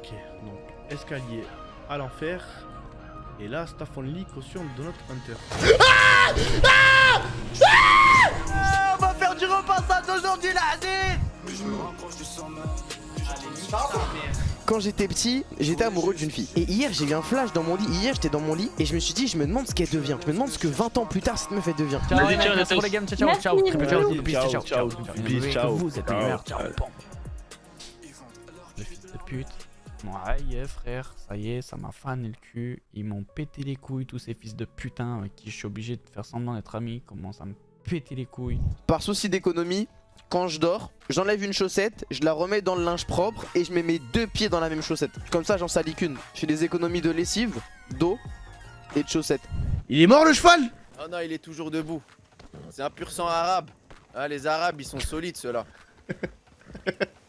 Ok, donc escalier à l'enfer. Et là, staff only, caution de notre hunter. On va faire du repassage aujourd'hui, là, Aziz. Quand j'étais petit, j'étais amoureux d'une fille. Et hier, j'ai eu un flash dans mon lit. Hier, j'étais dans mon lit et je me suis dit, je me demande ce qu'elle devient. Je me demande ce que 20 ans plus tard, cette meuf elle devient. Ciao, merci pour les games, ciao, ciao, ciao. Ciao, ciao. Vous êtes les meilleurs, ciao. Le fils de pute. Ouais, frère, ça y est, ça m'a fané le cul. Ils m'ont pété les couilles, tous ces fils de putain avec qui je suis obligé de faire semblant d'être ami. Commencent à me péter les couilles. Par souci d'économie, quand je dors, j'enlève une chaussette, je la remets dans le linge propre et je mets mes 2 pieds dans la même chaussette. Comme ça, j'en salis qu'une. Je fais des économies de lessive, d'eau et de chaussettes. Il est mort le cheval? Oh non, il est toujours debout. C'est un pur sang arabe. Ah, les arabes, ils sont solides, ceux-là.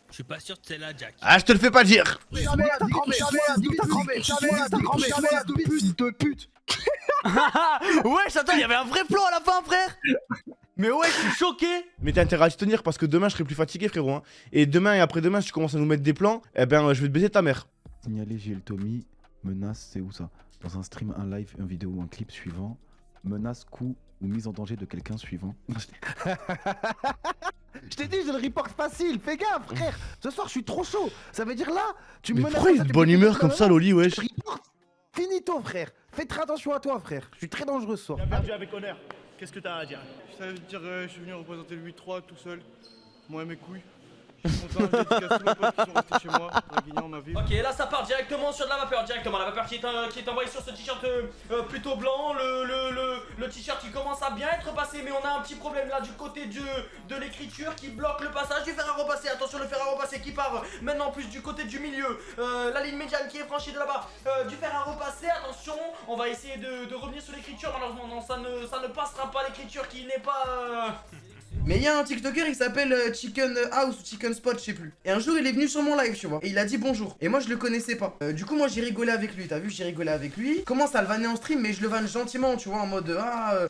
Je suis pas sûr que c'est là, Jack. Ah, je te le fais pas dire. Wesh, attends, il y avait un vrai plan à la fin, frère. Mais ouais, je suis choqué. Mais t'as intérêt à te tenir parce que demain je serai plus fatigué, frérot. Hein. Et demain et après-demain, si tu commences à nous mettre des plans, eh ben je vais te baiser ta mère. Signaler GL Tommy, menace, c'est où ça? Dans un stream, un live, une vidéo ou un clip suivant. Menace, coup ou mise en danger de quelqu'un suivant. Je t'ai dit, j'ai le report facile. Fais gaffe, frère. Ce soir, je suis trop chaud. Ça veut dire là, tu me Mais menaces. pourquoi il est de bonne humeur comme ça, Loli, wesh? Report. Finito, frère. Fais très attention à toi, frère. Je suis très dangereux ce soir. T'as perdu avec honneur. Qu'est-ce que t'as à dire? Ça veut dire je suis venu représenter le 8-3 tout seul, moi et mes couilles. Je suis content, je dédicace tous mes potes qui sont restés chez moi, Draguignan, ma ville. Ok, là ça part directement sur de la vapeur, directement. La vapeur qui est envoyée sur ce t-shirt plutôt blanc. Le t-shirt qui commence à bien être repassé, mais on a un petit problème là du côté de l'écriture qui bloque le passage du fer à repasser. Attention, le fer à repasser qui part maintenant plus du côté du milieu. La ligne médiane qui est franchie de là-bas. Du fer à repasser, attention. On va essayer de revenir sur l'écriture. Malheureusement, non, ça ne passera pas. L'écriture qui n'est pas... Mais il y a un TikToker, il s'appelle Chicken House ou Chicken Spot, je sais plus. Et un jour, il est venu sur mon live, tu vois. Et il a dit bonjour. Et moi, je le connaissais pas. Du coup, moi, j'ai rigolé avec lui. T'as vu, j'ai rigolé avec lui. Commence à le vanner en stream, mais je le vanne gentiment, tu vois, en mode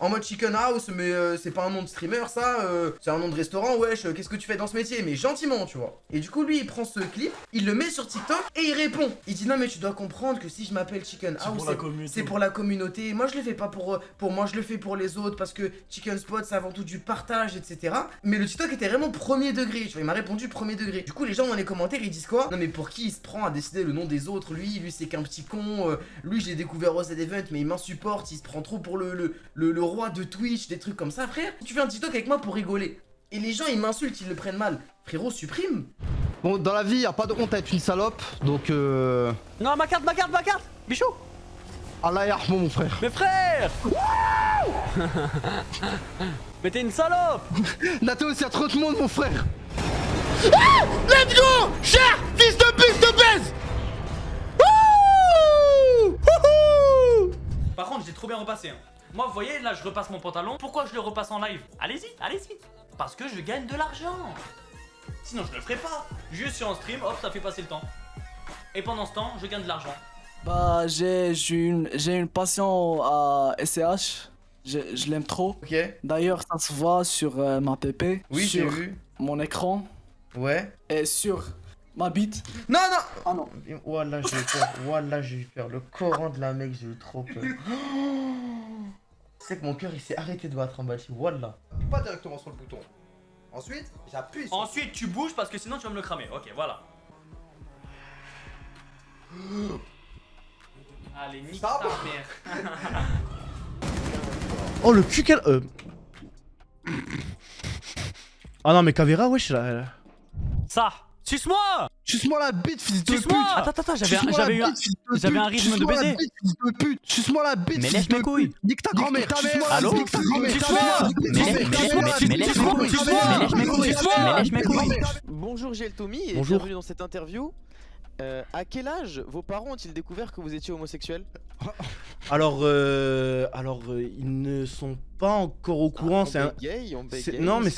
en mode Chicken House, mais c'est pas un nom de streamer, ça. C'est un nom de restaurant, wesh. Qu'est-ce que tu fais dans ce métier? Mais gentiment, tu vois. Et du coup, lui, il prend ce clip, il le met sur TikTok et il répond. Il dit non, mais tu dois comprendre que si je m'appelle Chicken House, c'est pour la communauté. Moi, je le fais pas pour moi, je le fais pour les autres parce que Chicken Spot, c'est avant tout du partage, etc. Mais le TikTok était vraiment premier degré, tu vois, il m'a répondu premier degré. Du coup, les gens dans les commentaires, ils disent quoi? Non, mais pour qui il se prend à décider le nom des autres? Lui c'est qu'un petit con. Lui, je l'ai découvert au Z-Event, mais il m'insupporte. Il se prend trop pour le roi de Twitch, des trucs comme ça, frère. Tu fais un TikTok avec moi pour rigoler. Et les gens, ils m'insultent, ils le prennent mal. Frérot, supprime. Bon, dans la vie, y a pas de honte à être une salope. Donc Non, ma carte, Bichou. Allah yarhamou, mon frère. Mais frère. Mais t'es une salope. Nato, il y a trop de monde, mon frère. Let's go! Cher fils de pute de baise! Par contre, j'ai trop bien repassé. Hein. Moi, vous voyez, là, je repasse mon pantalon. Pourquoi je le repasse en live? Allez-y, allez-y. Parce que je gagne de l'argent. Sinon, je le ferai pas. Juste sur un stream, hop, ça fait passer le temps. Et pendant ce temps, je gagne de l'argent. Bah, j'ai une passion à SCH. Je l'aime trop. Ok. D'ailleurs, ça se voit sur ma PP. Oui, j'ai sur vu. mon écran. Ouais. Et sur ma bite. Non, non. Ah non. Wallah, j'ai eu peur. Wallah, j'ai eu peur. Le Coran de la mec, j'ai eu trop peur. C'est que mon cœur, il s'est arrêté de battre en bas. Wallah. Pas directement sur le bouton. Ensuite, j'appuie sur... Ensuite, tu bouges parce que sinon, tu vas me le cramer. Ok, voilà. Allez, nique ta mère. Oh, le cul qu'elle... Ah non, mais Caveira, wesh, là... Ça. Suce-moi. Suce-moi la bite, fils de pute. Suce-moi. Attends, j'avais un rythme de baiser. Suce-moi la bite, Mais laisse mes couilles. Nique ta grand-mère. Allô? Nique ta grand-mère. Mais lèche mes couilles. Bonjour GL Tommy et Bonjour. bienvenue dans cette interview. À quel âge vos parents ont-ils découvert que vous étiez homosexuel? Alors, ils ne sont pas encore au courant. Non, mais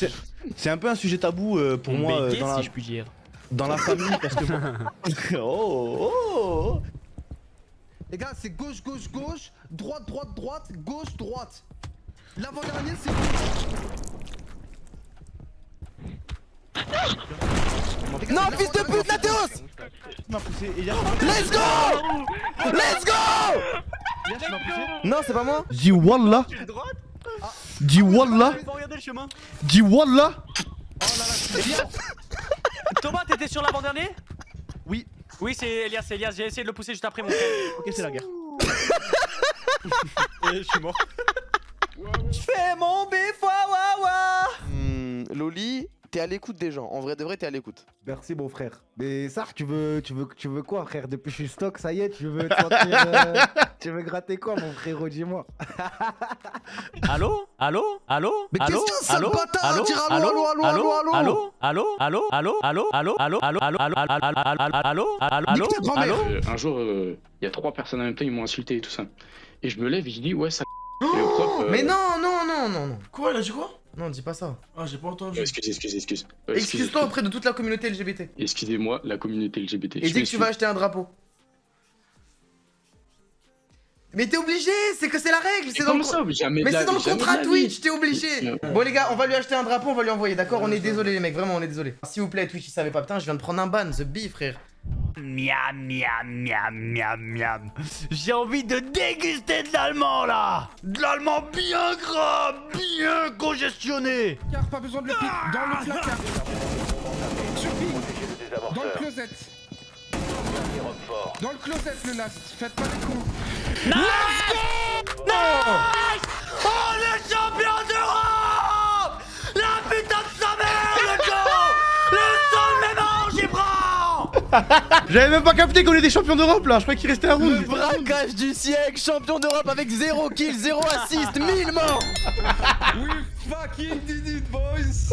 c'est un peu un sujet tabou pour moi dans la... si je puis dire. Dans la famille parce que... oh. Les gars, c'est gauche, gauche, gauche, droite, droite, droite, gauche, droite. L'avant-dernier, c'est... Non, fils de pute, Nathéos! Let's go! Let's go! Non, c'est pas moi. Dis Wallah. Dis Wallah. Dis Wallah. Thomas, t'étais sur l'avant-dernier? Oui. Oui, c'est Elias, j'ai essayé de le pousser juste après mon frère. Ok, c'est la guerre. Et je suis mort. Je fais mon bif, waouh. Loli, t'es à l'écoute des gens. En vrai de vrai, t'es à l'écoute. Merci mon frère. Mais Sarr, tu veux quoi frère? Depuis que je suis stock, ça y est, tu veux te sentir, tu veux gratter quoi mon frérot, dis-moi. Allô? Allô? Allô? Mais allô? qu'est-ce que c'est, allô? ce bâtard? Allô? Dire allô, allô? allô, allô, allô? Allô? Allô? Allô? Allô? Allô? Allô? Allô? Allô? Allô? Allô? Allô? Un jour, il y a 3 personnes en même temps, ils m'ont insulté et tout ça. Et je me lève et je dis ouais ça. Et le prof, Mais non. Quoi, il a dit quoi? Non, dis pas ça. Ah, j'ai pas entendu. Excuse. Excuse-toi auprès de toute la communauté LGBT. Excusez-moi, la communauté LGBT. Et dis que tu vas acheter un drapeau. Mais t'es obligé, c'est que c'est la règle, c'est dans le Mais c'est dans le contrat Twitch, t'es obligé. Bon les gars, on va lui acheter un drapeau, on va lui envoyer, d'accord? On est désolé les mecs, vraiment on est désolé. S'il vous plaît, Twitch, il savait pas, putain, je viens de prendre un ban, The Bee, frère. Miam, miam, miam, miam, miam. J'ai envie de déguster de l'allemand là. De l'allemand bien gras, bien congestionné. Car pas besoin de le pic, dans le placard. Sur pic, dans le closet. Dans le closet le last, faites pas les cons. Nice! Oh le champion d'Europe! La putain de sa mère le Joe! Le sol même ange il prend! J'avais même pas capté qu'on était champion d'Europe là, je croyais qu'il restait un round. Le braquage du siècle, champion d'Europe avec 0 kill, 0 assist, 1000 morts. We fucking did it boys.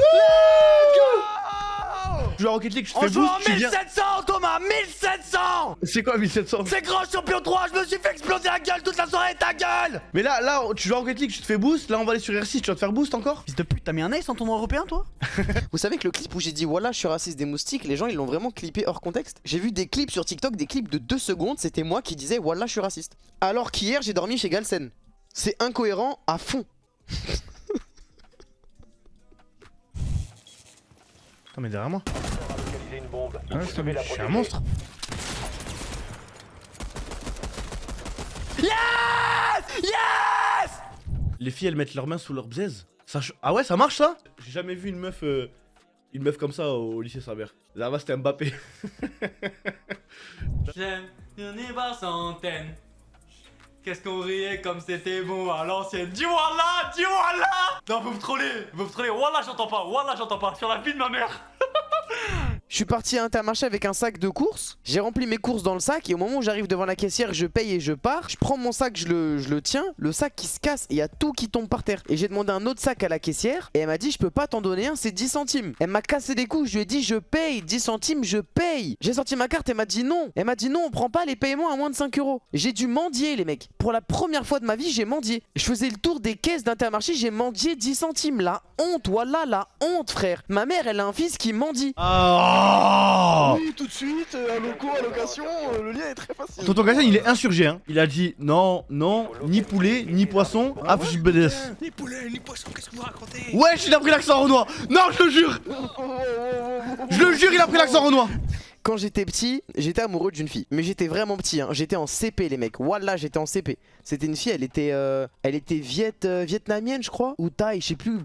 Je joue à Rocket League, je te On fais joue boost, en tu viens. 1700 Thomas, 1700! C'est quoi 1700? C'est grand champion 3, je me suis fait exploser la gueule toute la soirée, ta gueule! Mais là, tu joues à Rocket League, je te fais boost, là on va aller sur R6, tu vas te faire boost encore? Fils de pute, t'as mis un ace en tournoi européen toi? Vous savez que le clip où j'ai dit voilà je suis raciste des moustiques, les gens ils l'ont vraiment clippé hors contexte. J'ai vu des clips sur TikTok, des clips de 2 secondes, c'était moi qui disais voilà je suis raciste. Alors qu'hier j'ai dormi chez Galsen. C'est incohérent à fond. Attends mais derrière moi. Je suis un monstre. Yes! Yes! Les filles elles mettent leurs mains sous leur bzèze. Ah ouais ça marche ça? J'ai jamais vu une meuf comme ça au lycée Saint-Bert. Là-bas c'était Mbappé. J'aime, on est par centaines. Qu'est-ce qu'on riait comme c'était bon à l'ancienne. Dis voilà, dis voilà. Non, vous me trollez, Wallah j'entends pas, sur la vie de ma mère. Je suis parti à Intermarché avec un sac de courses. J'ai rempli mes courses dans le sac et au moment où j'arrive devant la caissière, je paye et je pars. Je prends mon sac, je le tiens, le sac qui se casse et il y a tout qui tombe par terre. Et j'ai demandé un autre sac à la caissière et elle m'a dit je peux pas t'en donner un, c'est 10 centimes. Elle m'a cassé des coups, je lui ai dit je paye, 10 centimes, je paye. J'ai sorti ma carte, elle m'a dit non. Elle m'a dit non, on prend pas les paiements à moins de 5 €. J'ai dû mendier les mecs. Pour la première fois de ma vie, j'ai mendié. Je faisais le tour des caisses d'Intermarché, j'ai mendié 10 centimes. La honte, voilà la honte frère. Ma mère, elle a un fils qui mendie. Oui, tout de suite, un loco, allocation, le lien est très facile. Tonton Gassan il est insurgé hein. Il a dit non, ni poulet, ni poisson, afjbds. Ni poulet, ni poisson, qu'est-ce que vous racontez? Wesh il a pris l'accent renois. Non je le jure. Je le jure il a pris l'accent renois. Quand j'étais petit, j'étais amoureux d'une fille. Mais j'étais vraiment petit, hein. J'étais en CP les mecs. Wallah, j'étais en CP. C'était une fille, elle était vietnamienne je crois. Ou thaï, je sais plus,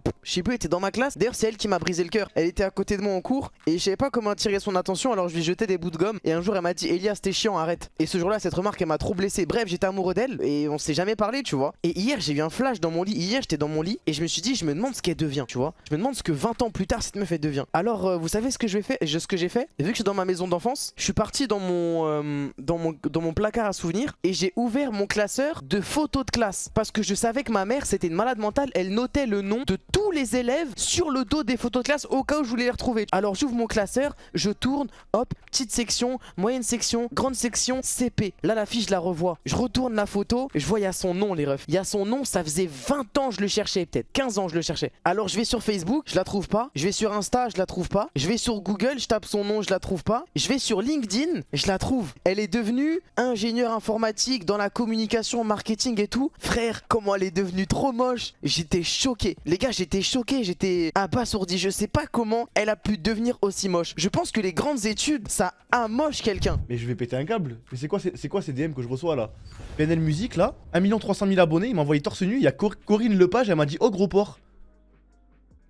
elle était dans ma classe. D'ailleurs c'est elle qui m'a brisé le cœur. Elle était à côté de moi en cours et je savais pas comment attirer son attention. Alors je lui jetais des bouts de gomme. Et un jour elle m'a dit Elias t'es chiant, arrête. Et ce jour là cette remarque elle m'a trop blessé. Bref j'étais amoureux d'elle et on s'est jamais parlé tu vois. Et hier j'ai eu un flash dans mon lit. Hier j'étais dans mon lit et je me suis dit je me demande ce qu'elle devient tu vois. Je me demande ce que 20 ans plus tard cette meuf elle devient. Alors vous savez ce que j'ai fait? Vu que je suis dans ma maison d'enfance, je suis parti dans mon placard à souvenirs et j'ai ouvert mon classeur de photos de classe. Parce que je savais que ma mère c'était une malade mentale. Elle notait le nom de tous les élèves sur le dos des photos de classe au cas où je voulais les retrouver. Alors j'ouvre mon classeur, je tourne, hop, petite section, moyenne section, grande section, CP. Là la fiche je la revois. Je retourne la photo, je vois il y a son nom les refs. Il y a son nom, ça faisait 20 ans je le cherchais peut-être, 15 ans je le cherchais. Alors je vais sur Facebook, je la trouve pas. Je vais sur Insta, je la trouve pas. Je vais sur Google, je tape son nom, je la trouve pas. Je vais sur LinkedIn, je la trouve. Elle est devenue ingénieure informatique dans la communication, marketing et tout. Frère, comment elle est devenue trop moche. J'étais choqué. Les gars, j'étais choqué, j'étais abasourdi. Je sais pas comment elle a pu devenir aussi moche. Je pense que les grandes études, ça amoche quelqu'un. Mais je vais péter un câble. Mais c'est quoi ces DM que je reçois là? PNL Musique là, 1 300 000 abonnés, il m'a envoyé torse nu. Il y a Corinne Lepage, elle m'a dit oh gros porc.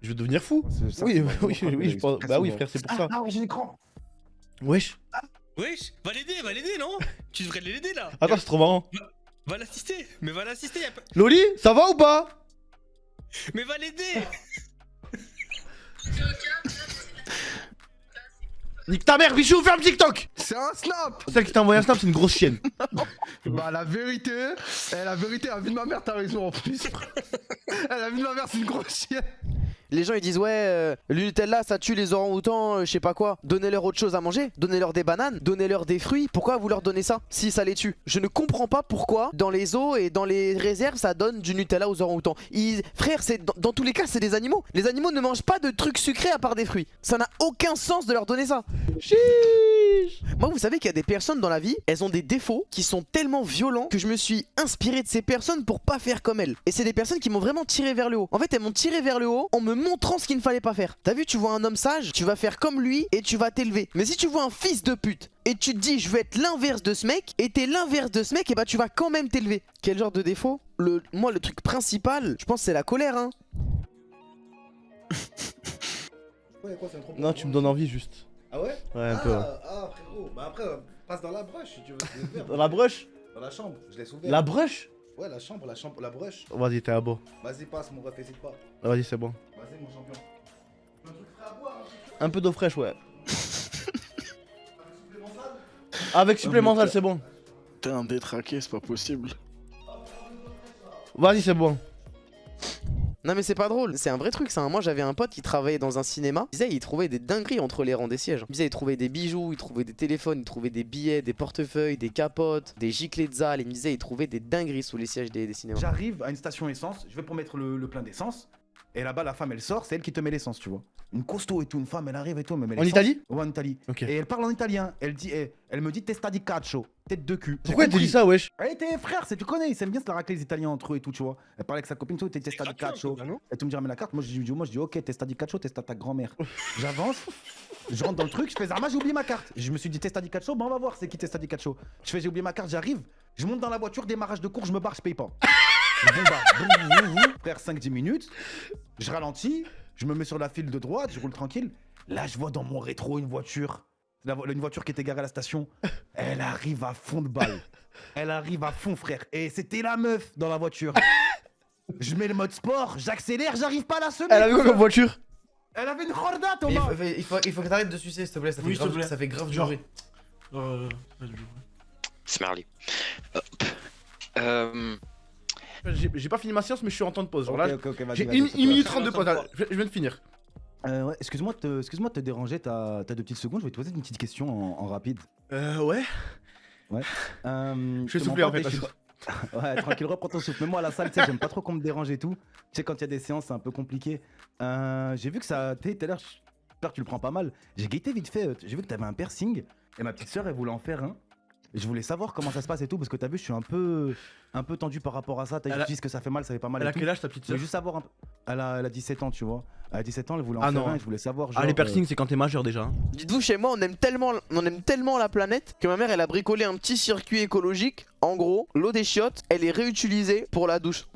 Je vais devenir fou. Oui, je pense. Bah oui, frère, c'est pour ça. Ah ouais, j'ai l'écran. Wesh. Wesh, va l'aider, non? Tu devrais l'aider là. Attends, c'est trop marrant. Va l'assister, mais va l'assister. Loli, ça va ou pas? Mais va l'aider. Nique ta mère, Bichou, fais un TikTok. C'est un snap. Celle qui t'a envoyé un snap, c'est une grosse chienne. Bah la vérité, la vie de ma mère, t'as raison en plus. La vie de ma mère, c'est une grosse chienne. Les gens ils disent ouais, le Nutella ça tue les orang-outans, je sais pas quoi. Donnez-leur autre chose à manger, donnez-leur des bananes, donnez-leur des fruits. Pourquoi vous leur donnez ça si ça les tue? Je ne comprends pas pourquoi dans les zoos et dans les réserves ça donne du Nutella aux orang-outans. Frère, dans tous les cas c'est des animaux. Les animaux ne mangent pas de trucs sucrés à part des fruits. Ça n'a aucun sens de leur donner ça. Chiche. Moi vous savez qu'il y a des personnes dans la vie, elles ont des défauts qui sont tellement violents que je me suis inspiré de ces personnes pour pas faire comme elles. Et c'est des personnes qui m'ont vraiment tiré vers le haut. En fait elles m'ont tiré vers le haut en me montrant ce qu'il ne fallait pas faire. T'as vu, tu vois un homme sage, tu vas faire comme lui et tu vas t'élever. Mais si tu vois un fils de pute et tu te dis je veux être l'inverse de ce mec et t'es l'inverse de ce mec, et bah tu vas quand même t'élever. Quel genre de défaut? Moi le truc principal, je pense c'est la colère hein. Non, tu me donnes envie juste. Ah ouais? Ouais, un peu. Ah frérot, bah après passe dans la brush si tu veux. Dans la brush? Dans la chambre, je laisse ouvert. La brush? Ouais, la chambre, la brush. Vas-y, t'es à bas. Vas-y, passe mon ref, hésite pas. Vas-y, c'est bon. Vas-y mon champion. Un truc frais à boire, un peu d'eau fraîche, ouais. Avec supplémental, c'est bon. T'es un détraqué, c'est pas possible. Vas-y, c'est bon. Non mais c'est pas drôle, c'est un vrai truc ça. Moi j'avais un pote qui travaillait dans un cinéma. Il disait il trouvait des dingueries entre les rangs des sièges. Il disait il trouvait des bijoux, il trouvait des téléphones, il trouvait des billets, des portefeuilles, des capotes, des giclées de ZAL. Il me disait il trouvait des dingueries sous les sièges des cinémas. J'arrive à une station essence, je vais pour mettre le plein d'essence. Et là-bas la femme elle sort, c'est elle qui te met l'essence, tu vois. Une costaud et tout, une femme elle arrive et tout, elle me met l'essence. En Italie? Ouais, en Italie. Ok. Et elle parle en italien, elle me dit testa di caccio, tête de cul. Pourquoi elle te dit ça, wesh? Elle était frère, tu connais, ils aiment bien se la racler les Italiens entre eux et tout, tu vois. Elle parlait avec sa copine, tu vois, testa di caccio. Et tu me dis ramène la carte, moi je dis ok, testa di caccio, testa ta grand-mère. J'avance, je rentre dans le truc, je fais Zama, j'ai oublié ma carte. Je me suis dit testa di caccio, bah on va voir c'est qui testa di caccio. Je fais j'ai oublié ma carte, j'arrive, je monte dans la voiture, démarrage de cours, je me barre, je paye pas. Bon bah, frère 5-10 minutes, je ralentis, je me mets sur la file de droite, je roule tranquille. Là je vois dans mon rétro une voiture. Une voiture qui était garée à la station, elle arrive à fond de balle. Elle arrive à fond, frère. Et c'était la meuf dans la voiture. Je mets le mode sport, j'accélère, j'arrive pas à la semer. Elle avait quoi comme voiture? Elle avait une Horda, Thomas. Il faut que t'arrêtes de sucer, s'il te plaît. Ça fait grave du bruit. Smarly. J'ai pas fini ma séance, mais je suis en temps de pause. Genre là, vas-y, j'ai vas-y, 1 minute 32 de pause. Je viens de finir. Ouais, excuse-moi de te déranger, t'as 2 petites secondes, je vais te poser une petite question en rapide. Ouais. Ouais. Je vais souffler en fait. Ouais, tranquille, reprends ton souffle. Mais moi à la salle, tu sais, j'aime pas trop qu'on me dérange et tout. Tu sais, quand il y a des séances, c'est un peu compliqué. J'ai vu que ça. Tout à l'heure, j'espère que tu le prends pas mal. J'ai guetté vite fait, j'ai vu que t'avais un piercing et ma petite soeur, elle voulait en faire un. Et je voulais savoir comment ça se passe et tout, parce que t'as vu, je suis un peu tendu par rapport à ça. T'as dit que ça fait mal, ça fait pas mal. Elle a quel âge ta petite soeur? Je voulais juste savoir un peu. Elle a 17 ans, tu vois. Elle a 17 ans, elle voulait en faire un et je voulais savoir. Genre, les piercings, c'est quand t'es majeur déjà. Hein. Dites-vous, chez moi, on aime tellement la planète que ma mère, elle a bricolé un petit circuit écologique. En gros, l'eau des chiottes, elle est réutilisée pour la douche.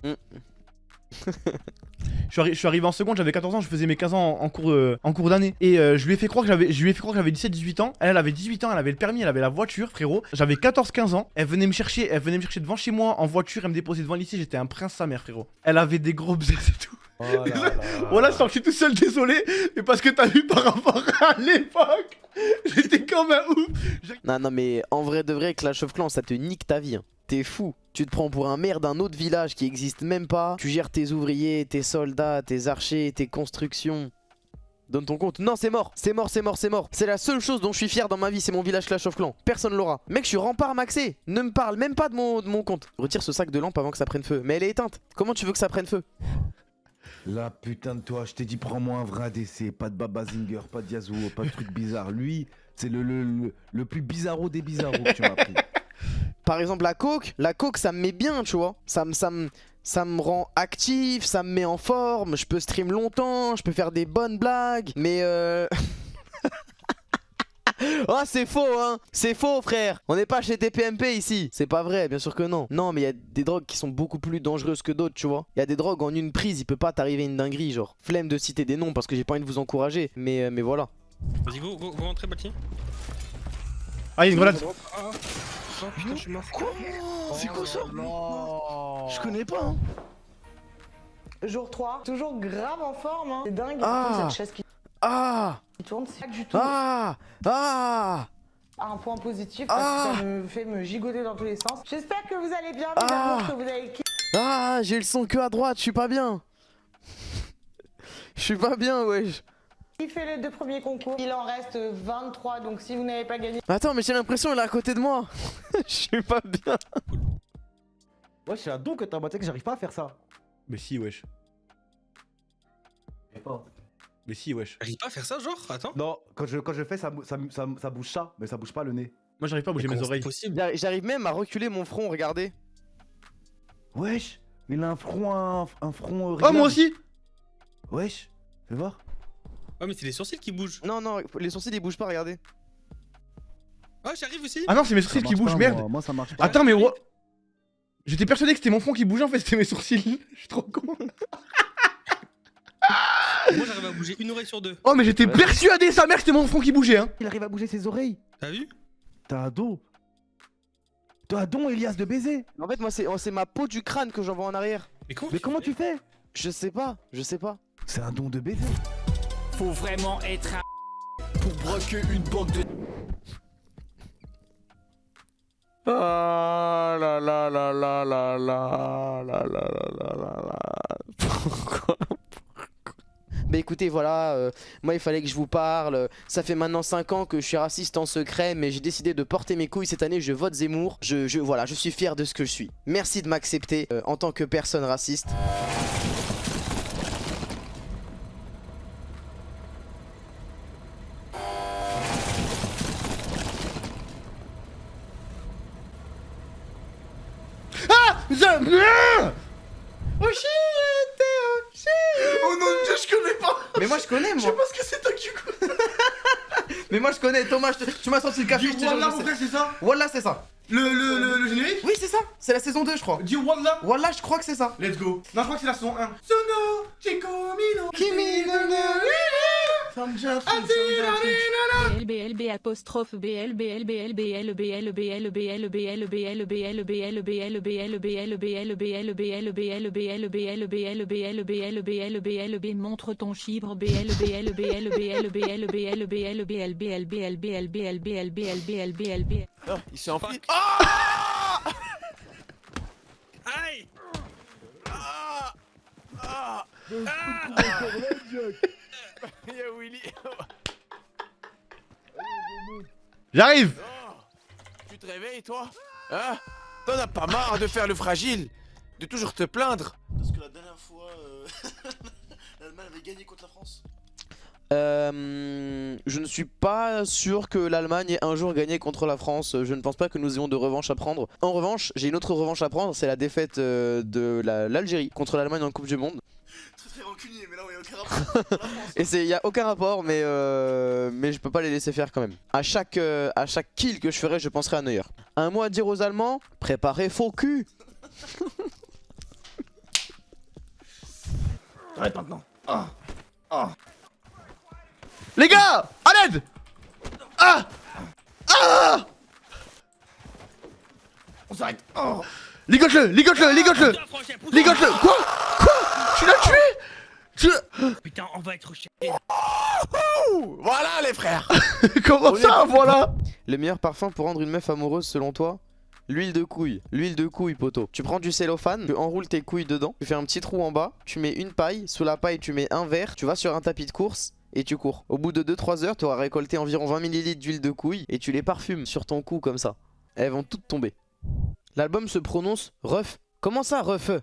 Je suis arrivé en seconde, j'avais 14 ans, je faisais mes 15 ans en cours d'année. Et je lui ai fait croire que j'avais 17-18 ans. Elle avait 18 ans, elle avait le permis, elle avait la voiture, frérot. J'avais 14-15 ans. Elle venait me chercher devant chez moi en voiture, elle me déposait devant l'ici, j'étais un prince sa mère, frérot. Elle avait des gros bzés et tout. Voilà, je suis tout seul, désolé, mais parce que t'as vu par rapport à l'époque, j'étais comme un ouf. Non, mais en vrai de vrai, Clash of Clans, ça te nique ta vie. Hein. T'es fou. Tu te prends pour un maire d'un autre village qui existe même pas. Tu gères tes ouvriers, tes soldats, tes archers, tes constructions. Donne ton compte. Non, c'est mort. C'est mort. C'est la seule chose dont je suis fier dans ma vie, c'est mon village Clash of Clans. Personne l'aura. Mec, je suis rempart maxé. Ne me parle même pas de mon compte. Retire ce sac de lampe avant que ça prenne feu. Mais elle est éteinte. Comment tu veux que ça prenne feu? La putain de toi, je t'ai dit prends-moi un vrai ADC, pas de Baba Zinger, pas de Yasuo, pas de truc bizarre. Lui, C'est le plus bizarro des bizarros que tu m'as appris. Par exemple, la coke, ça me met bien, tu vois. Ça me rend actif, ça me met en forme, je peux stream longtemps, je peux faire des bonnes blagues, mais oh, c'est faux, hein. C'est faux, frère. On n'est pas chez TPMP ici. C'est pas vrai, bien sûr que non. Non, mais il y a des drogues qui sont beaucoup plus dangereuses que d'autres, tu vois. Il y a des drogues en une prise, il peut pas t'arriver une dinguerie, genre. Flemme de citer des noms parce que j'ai pas envie de vous encourager, mais voilà. Vas-y, go rentrer, Balti. Ah, il y a une grenade. Oh putain, je suis mort. Quoi? C'est quoi ça? Je connais pas, hein. Jour 3, toujours grave en forme, hein. C'est dingue. Ah. Cette chaise qui tourne, c'est pas du tout un point positif parce que ça me fait me gigoter dans tous les sens. J'espère que vous allez bien, mes amours, que vous allez Ah, j'ai le son que à droite, je suis pas bien. Je suis pas bien, wesh. kiffer les 2 premiers concours. Il en reste 23, donc si vous n'avez pas gagné... Attends, mais j'ai l'impression qu'il est à côté de moi. Je suis pas bien. Ouais, c'est un don que t'as battu que j'arrive pas à faire ça. Mais si, wesh. Mais si, wesh. J'arrive pas à faire ça, genre? Attends. Non, quand je fais, ça bouge ça, mais ça bouge pas le nez. Moi, j'arrive pas à bouger mes oreilles. J'arrive même à reculer mon front, regardez. Wesh, il a un front Oh, moi aussi. Wesh, fais voir. Ouais, mais c'est les sourcils qui bougent. Non, les sourcils ils bougent pas, regardez. Ah, j'arrive aussi. Ah non, c'est mes sourcils qui bougent, merde. Moi, ça marche pas. Attends, mais j'étais persuadé que c'était mon front qui bougeait, en fait, c'était mes sourcils. Je suis trop con. Moi, j'arrive à bouger une oreille sur 2. Oh, mais j'étais persuadé, sa mère, que c'était mon front qui bougeait, hein. Il arrive à bouger ses oreilles. T'as vu? T'as un don. T'as un don, Elias, de baiser. En fait, moi, c'est ma peau du crâne que j'envoie en arrière. Mais comment tu fais? Je sais pas. C'est un don de baiser. Faut vraiment être un pour broquer une banque de... Ah là là là là là là là là là là là. Pourquoi? Bah écoutez, voilà, moi il fallait que je vous parle. Ça fait maintenant 5 ans que je suis raciste en secret, mais j'ai décidé de porter mes couilles cette année. Je vote Zemmour. Voilà, je suis fier de ce que je suis. Merci de m'accepter en tant que personne raciste. Oh non, je connais pas. Mais moi je connais, moi. Je sais pas ce que c'est, toi qui connais. Mais moi je connais, Thomas, tu m'as sorti le café, je te jure. Wallah, je mon sais. frère, c'est ça? Wallah, c'est ça. Le générique? Oui, c'est ça. C'est la saison 2, je crois. Dis Wallah. Wallah, je crois que c'est ça. Let's go. Non, je crois que c'est la saison 1. Sono, Chico, Mino, Kimi, BLB apostrophe montre ton chiffre Il s'est enfui. Aïe. J'arrive. Tu te réveilles, toi? Hein? T'en as pas marre de faire le fragile? De toujours te plaindre? Parce que la dernière fois, l'Allemagne avait gagné contre la France. Je ne suis pas sûr que l'Allemagne ait un jour gagné contre la France. Je ne pense pas que nous ayons de revanche à prendre. En revanche, j'ai une autre revanche à prendre, c'est la défaite de l'Algérie contre l'Allemagne en Coupe du Monde. Très rancunier, mais là, il n'y a aucun rapport. Et il n'y a aucun rapport, mais je peux pas les laisser faire quand même. À chaque kill que je ferai, je penserai à Neuer. Un mot à dire aux Allemands, préparez faux cul. Arrête maintenant. Les gars, à l'aide. On s'arrête. Ligote-le. Quoi? Tu l'as tué? Putain, on va être chier. Voilà les frères. Comment ça, voilà? Le meilleur parfum pour rendre une meuf amoureuse selon toi? L'huile de couille. L'huile de couille, poto. Tu prends du cellophane, tu enroules tes couilles dedans, tu fais un petit trou en bas, tu mets une paille, sous la paille tu mets un verre, tu vas sur un tapis de course et tu cours. Au bout de 2-3 heures, tu auras récolté environ 20 ml d'huile de couille et tu les parfumes sur ton cou comme ça. Elles vont toutes tomber. L'album se prononce ref. Comment ça, refeu?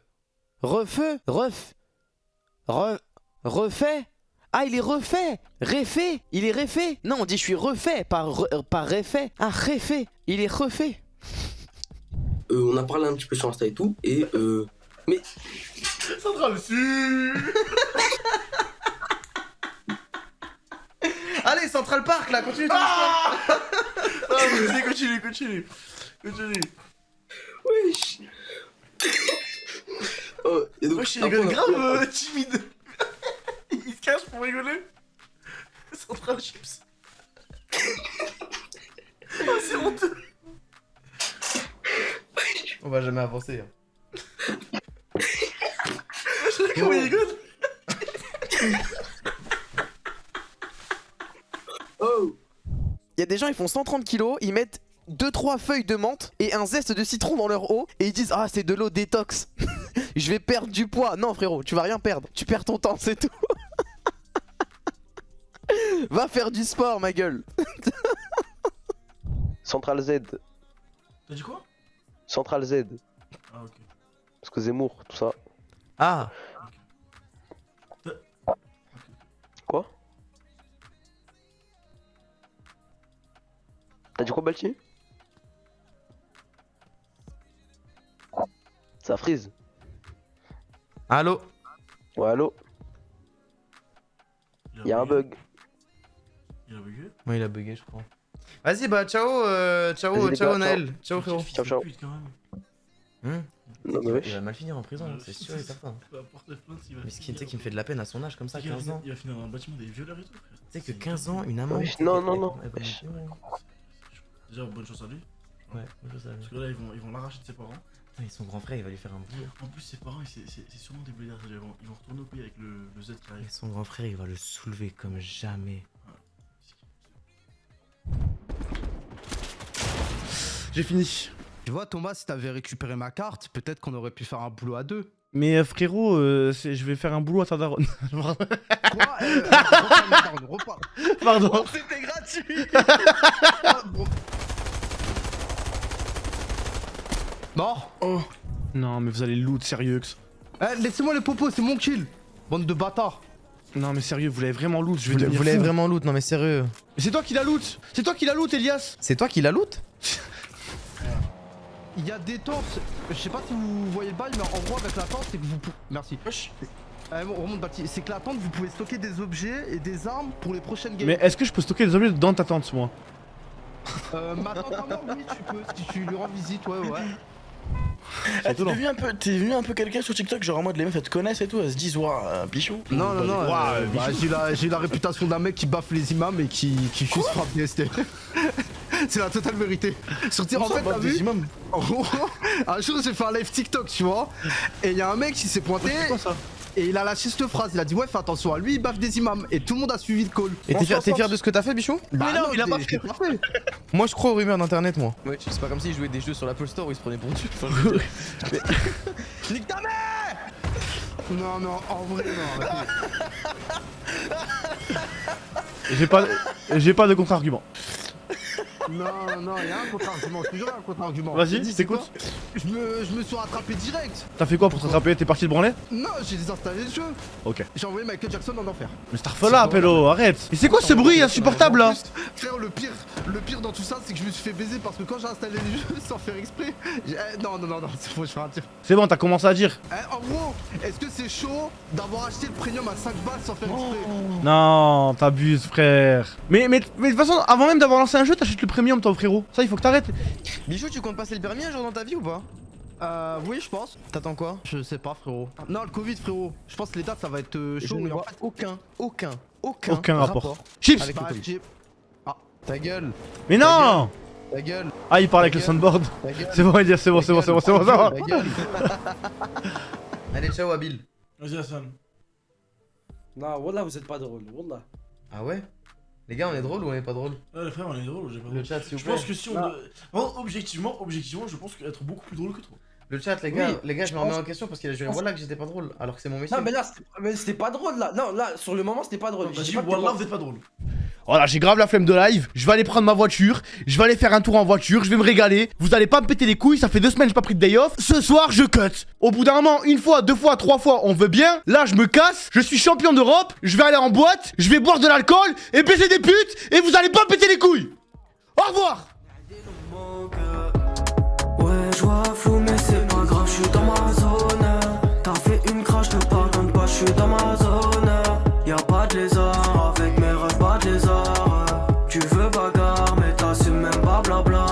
Refeu? Refait? Ah, il est refait. Refait. Il est refait. Non, on dit je suis refait, pas refait. Ah, refait. Il est refait. On a parlé un petit peu sur Insta et tout, et mais... Central Sud. Allez, Central Park là, continue ton histoire. Continue. Wesh. Oh, et donc, Wesh, il rigole grave timide. Il se cache pour rigoler. Central Chips. Oh, c'est honteux. On va jamais avancer. Comment il rigole? Oh. Il y a des gens, ils font 130 kilos, ils mettent 2-3 feuilles de menthe et un zeste de citron dans leur eau et ils disent ah c'est de l'eau détox. Je vais perdre du poids. Non frérot, tu vas rien perdre. Tu perds ton temps, c'est tout. Va faire du sport ma gueule. Central Z. T'as dit quoi? Central Z. Ah ok. Parce que Zemmour, tout ça. Ah. Quoi? T'as dit quoi Balti? Ça freeze. Allô? Ouais allô? Y'a un bug. Il a bugué? Ouais il a bugué je crois. Vas-y bah ciao ciao Naël. Ciao frérot. Ciao ciao. Non mais wesh. Il va mal finir en prison, c'est sûr et certain. Mais ce qui me fait de la peine à son âge comme ça, 15 ans. Il va finir dans un bâtiment des violeurs et tout, frère. Tu sais que 15 ans, une amende. Non. Déjà, bonne chance à lui. Ouais, bonne chance à lui. Parce que là, ils vont l'arracher de ses parents. Et son grand frère, il va lui faire un boulot. En plus, ses parents, c'est sûrement des blédards. Ils vont retourner au pays avec le Z qui arrive. Et son grand frère, il va le soulever comme jamais. J'ai fini. Tu vois, Thomas, si t'avais récupéré ma carte, peut-être qu'on aurait pu faire un boulot à deux. Mais frérot, je vais faire un boulot à ta daronne. Quoi reparle. Pardon. Oh, c'était gratuit. Mort. Oh. Non, mais vous allez loot, sérieux. Laissez-moi les popos, c'est mon kill. Bande de bâtards. Non, mais sérieux, vous l'avez vraiment loot. Je vais Vous devenir l'avez fou. vraiment loot, non mais sérieux. Mais c'est toi qui la loot. C'est toi qui la loot, Elias. C'est toi qui la loot? Il y a des tentes, je sais pas si vous voyez le bail, mais en gros avec la tente c'est que vous pouvez... Merci. Bon, on remonte bâti. C'est que la tente vous pouvez stocker des objets et des armes pour les prochaines games. Mais est-ce que je peux stocker des objets dans ta tente, moi? Ma tante à moi, oui tu peux, si tu lui rends visite, ouais. T'es devenu un peu quelqu'un sur TikTok, genre en mode les meufs elles te connaissent et tout, elles se disent ouah, bichou. Non, j'ai la réputation d'un mec qui baffe les imams et qui juste frappe DST. C'est la totale vérité. Surtout en fait, t'as vu, en gros, un jour j'ai fait un live TikTok, tu vois, et il y a un mec qui s'est pointé. Et il a lâché cette phrase, il a dit ouais fais attention à lui, il baffe des imams. Et tout le monde a suivi le call. Et t'es fier de ce que t'as fait, Bichou? Bah mais non, il a pas fait. Moi je crois aux rumeurs d'internet, moi. Ouais, c'est pas comme s'il jouait des jeux sur l'Apple Store où il se prenait pour Dieu. Nique ta mère! Non, en vrai non, arrêtez. J'ai pas de contre-argument. Non, y'a un contre-argument, toujours un contre-argument. Vas-y, t'écoutes. Je me suis rattrapé direct. T'as fait quoi pour t'attraper? T'es parti te branler? Non, j'ai désinstallé le jeu. Ok. J'ai envoyé Michael Jackson en enfer. Mais Starfall Pello, arrête. Mais c'est quoi ce bruit insupportable là? Frère, le pire dans tout ça, c'est que je me suis fait baiser parce que quand j'ai installé le jeu sans faire exprès. Non, c'est faux, je fais un tir. C'est bon, t'as commencé à dire. En gros, est-ce que c'est chaud d'avoir acheté le premium à 5 balles sans faire exprès? Non, t'abuses, frère. Mais de toute façon, avant même d'avoir lancé un jeu, t'achètes le premium, toi, frérot. Ça, il faut que t'arrêtes. Bichou, tu comptes passer le permis un jour dans ta vie ou pas? Oui, je pense. T'attends quoi? Je sais pas, frérot. Non, le Covid, frérot. Je pense que les dates, ça va être chaud. Je ne vois aucun rapport. Chips avec le Covid. Ah, ta gueule. Mais non! Ta gueule. Ah, il parle avec le soundboard. C'est bon, Elias, c'est bon, ça va. Allez, ciao, Abil. Vas-y, Hassan. Non, wallah, vous êtes pas drôle, wallah. Ah ouais? Les gars, on est drôle ou on est pas drôle? Ouais, les frères, on est drôle, j'ai pas Le chat, s'il vous Je plaît. pense que si on. Objectivement, je pense qu'être beaucoup plus drôle que toi. Le chat, les gars, je me remets en question parce qu'il a juré voilà que j'étais pas drôle, alors que c'est mon métier. Non, mais là, c'était pas drôle là. Non, là, sur le moment, c'était pas drôle. J'ai dit, wallah, vous êtes pas drôle. Voilà, j'ai grave la flemme de live. Je vais aller prendre ma voiture. Je vais aller faire un tour en voiture. Je vais me régaler. Vous allez pas me péter les couilles. Ça fait 2 semaines que j'ai pas pris de day off. Ce soir, je cut. Au bout d'un moment, 1 fois, 2 fois, 3 fois, on veut bien. Là, je me casse. Je suis champion d'Europe. Je vais aller en boîte. Je vais boire de l'alcool et baiser des putes. Et vous allez pas me péter les couilles. Au revoir. Ouais, je vois flou, mais c'est pas grave. Je suis dans ma zone. T'as fait une crache, te pardonne pas. Je suis dans ma zone. Y'a pas de lézard avec mes refs, pas de lézard. Tu veux bagarre, mais t'assumes même pas blabla.